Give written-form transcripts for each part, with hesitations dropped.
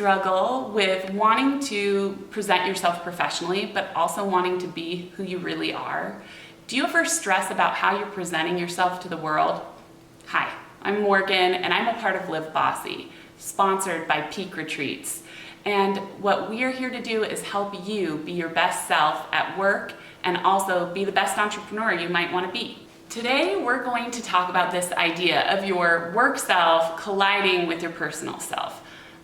struggle with wanting to present yourself professionally, but also wanting to be who you really are? Do you ever stress about how you're presenting yourself to the world? Hi, I'm Morgan, and I'm a part of Live Bossy, sponsored by Peak Retreats. And what we are here to do is help you be your best self at work and also be the best entrepreneur you might want to be. Today, we're going to talk about this idea of your work self colliding with your personal self.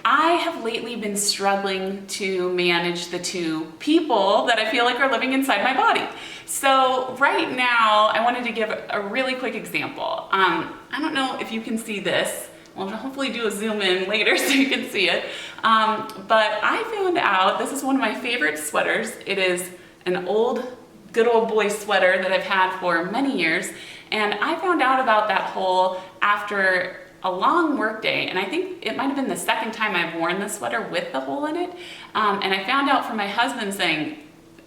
I have lately been struggling to manage the two people that I feel like are living inside my body. So right now, I wanted to give a really quick example. I don't know if you can see this. We'll hopefully do a zoom in later so you can see it. But I found out, this is one of my favorite sweaters. It is an old, good old boy sweater that I've had for many years. And I found out about that hole after a long work day, and I think it might have been the second time I've worn this sweater with the hole in it. And I found out from my husband saying,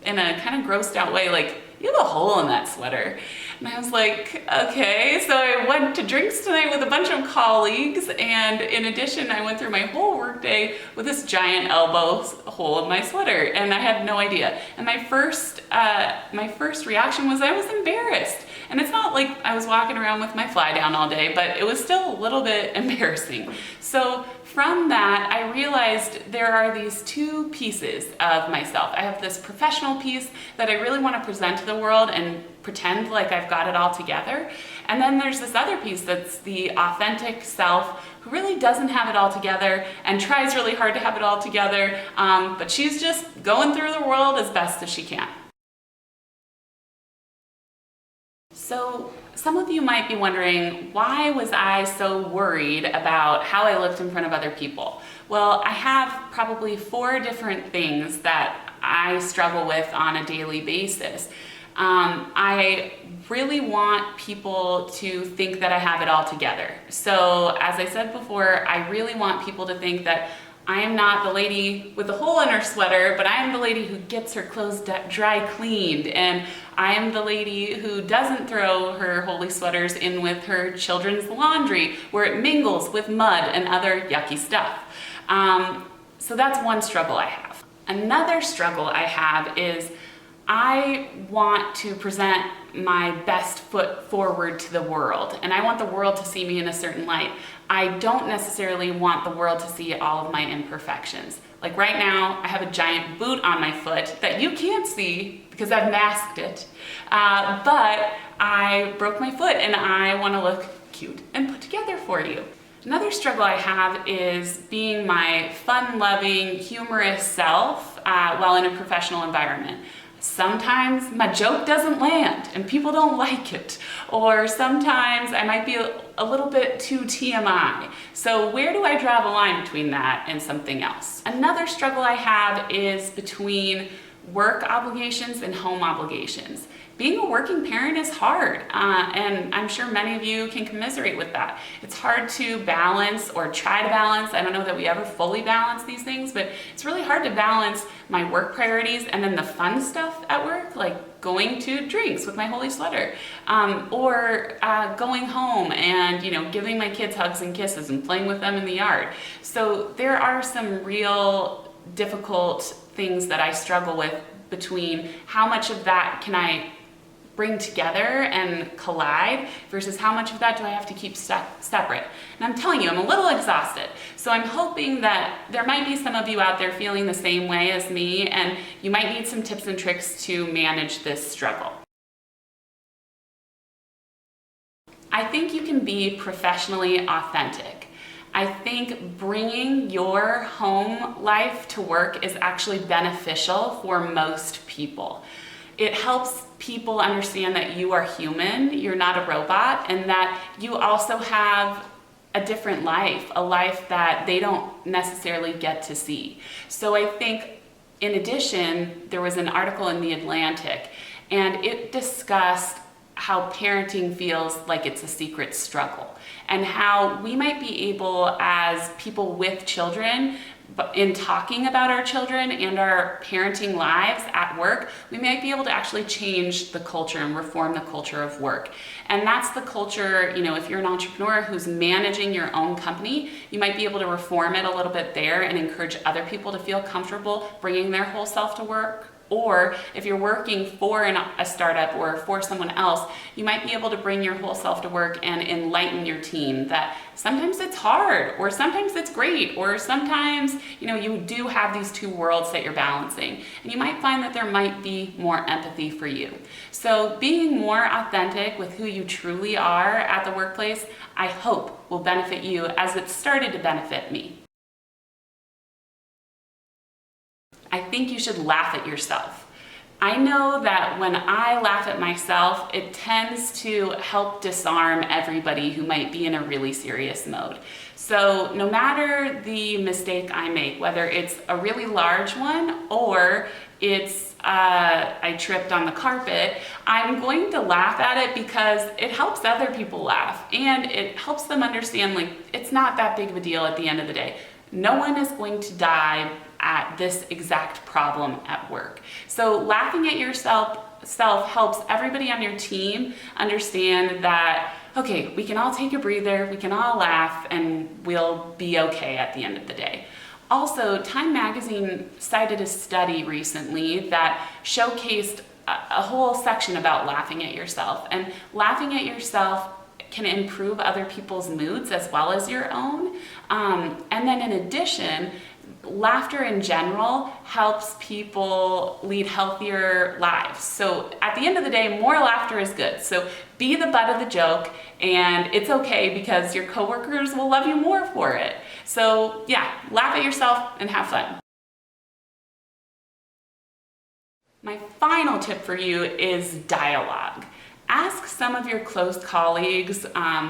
in a kind of grossed out way, like, you have a hole in that sweater. And I was like, okay. So I went to drinks tonight with a bunch of colleagues, and in addition, I went through my whole work day with this giant elbow hole in my sweater, and I had no idea. And my first reaction was I was embarrassed. And it's not like I was walking around with my fly down all day, but it was still a little bit embarrassing. So from that, I realized there are these two pieces of myself. I have this professional piece that I really want to present to the world and pretend like I've got it all together. And then there's this other piece that's the authentic self who really doesn't have it all together and tries really hard to have it all together, but she's just going through the world as best as she can. So some of you might be wondering, why was I so worried about how I looked in front of other people? Well, I have probably 4 different things that I struggle with on a daily basis. I really want people to think that I have it all together. So as I said before, I really want people to think that I am not the lady with the hole in her sweater, but I am the lady who gets her clothes dry cleaned, and I am the lady who doesn't throw her holy sweaters in with her children's laundry where it mingles with mud and other yucky stuff. So that's one struggle I have. Another struggle I have is I want to present my best foot forward to the world, and I want the world to see me in a certain light. I don't necessarily want the world to see all of my imperfections. Like right now, I have a giant boot on my foot that you can't see because I've masked it, but I broke my foot and I want to look cute and put together for you. Another struggle I have is being my fun-loving, humorous self while in a professional environment. Sometimes my joke doesn't land and people don't like it, or sometimes I might be a little bit too TMI. So where do I draw the line between that and something else? Another struggle I have is between work obligations and home obligations. Being a working parent is hard, and I'm sure many of you can commiserate with that. It's hard to balance or try to balance. I don't know that we ever fully balance these things, but it's really hard to balance my work priorities and then the fun stuff at work, like going to drinks with my holy sweater, or going home and giving my kids hugs and kisses and playing with them in the yard. So there are some real difficult things that I struggle with between how much of that can I bring together and collide versus how much of that do I have to keep separate. And I'm telling you, I'm a little exhausted. So I'm hoping that there might be some of you out there feeling the same way as me, and you might need some tips and tricks to manage this struggle. I think you can be professionally authentic. I think bringing your home life to work is actually beneficial for most people. It helps people understand that you are human, you're not a robot, and that you also have a different life, a life that they don't necessarily get to see. So I think, in addition, there was an article in The Atlantic, and it discussed how parenting feels like it's a secret struggle, and how we might be able, as people with children, but in talking about our children and our parenting lives at work, we might be able to actually change the culture and reform the culture of work. And that's the culture, if you're an entrepreneur who's managing your own company, you might be able to reform it a little bit there and encourage other people to feel comfortable bringing their whole self to work. Or if you're working for a startup or for someone else, you might be able to bring your whole self to work and enlighten your team that sometimes it's hard, or sometimes it's great, or sometimes, you do have these two worlds that you're balancing. And you might find that there might be more empathy for you. So being more authentic with who you truly are at the workplace, I hope will benefit you as it started to benefit me. I think you should laugh at yourself. I know that when I laugh at myself, it tends to help disarm everybody who might be in a really serious mode. So no matter the mistake I make, whether it's a really large one or it's I tripped on the carpet, I'm going to laugh at it because it helps other people laugh and it helps them understand it's not that big of a deal at the end of the day. No one is going to die at this exact problem at work. So laughing at yourself helps everybody on your team understand that, okay, we can all take a breather, we can all laugh, and we'll be okay at the end of the day. Also, Time Magazine cited a study recently that showcased a whole section about laughing at yourself. And laughing at yourself can improve other people's moods as well as your own. And then in addition, laughter in general helps people lead healthier lives. So at the end of the day, more laughter is good. So be the butt of the joke, and it's okay because your coworkers will love you more for it. So yeah, laugh at yourself and have fun. My final tip for you is dialogue. Ask some of your close colleagues,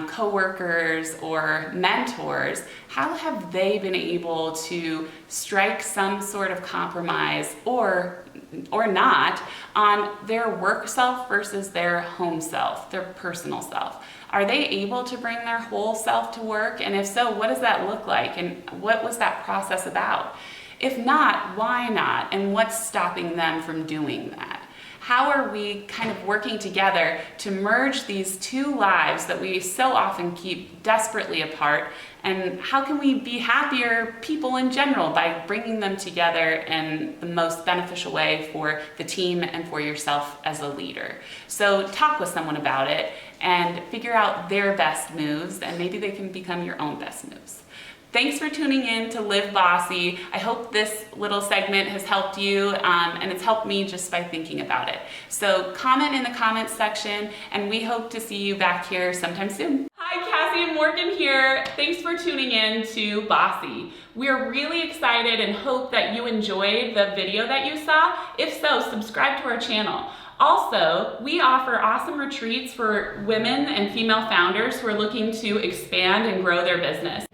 coworkers, or mentors, how have they been able to strike some sort of compromise or not on their work self versus their home self, their personal self? Are they able to bring their whole self to work? And if so, what does that look like? And what was that process about? If not, why not? And what's stopping them from doing that? How are we kind of working together to merge these two lives that we so often keep desperately apart? And how can we be happier people in general by bringing them together in the most beneficial way for the team and for yourself as a leader? So talk with someone about it and figure out their best moves, and maybe they can become your own best moves. Thanks for tuning in to Live Bossy. I hope this little segment has helped you, and it's helped me just by thinking about it. So comment in the comments section, and we hope to see you back here sometime soon. Hi, Cassie and Morgan here. Thanks for tuning in to Bossy. We're really excited and hope that you enjoyed the video that you saw. If so, subscribe to our channel. Also, we offer awesome retreats for women and female founders who are looking to expand and grow their business.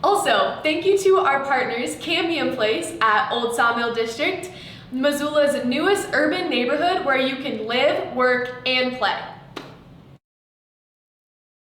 Also, thank you to our partners, Cambium Place at Old Sawmill District, Missoula's newest urban neighborhood where you can live, work, and play.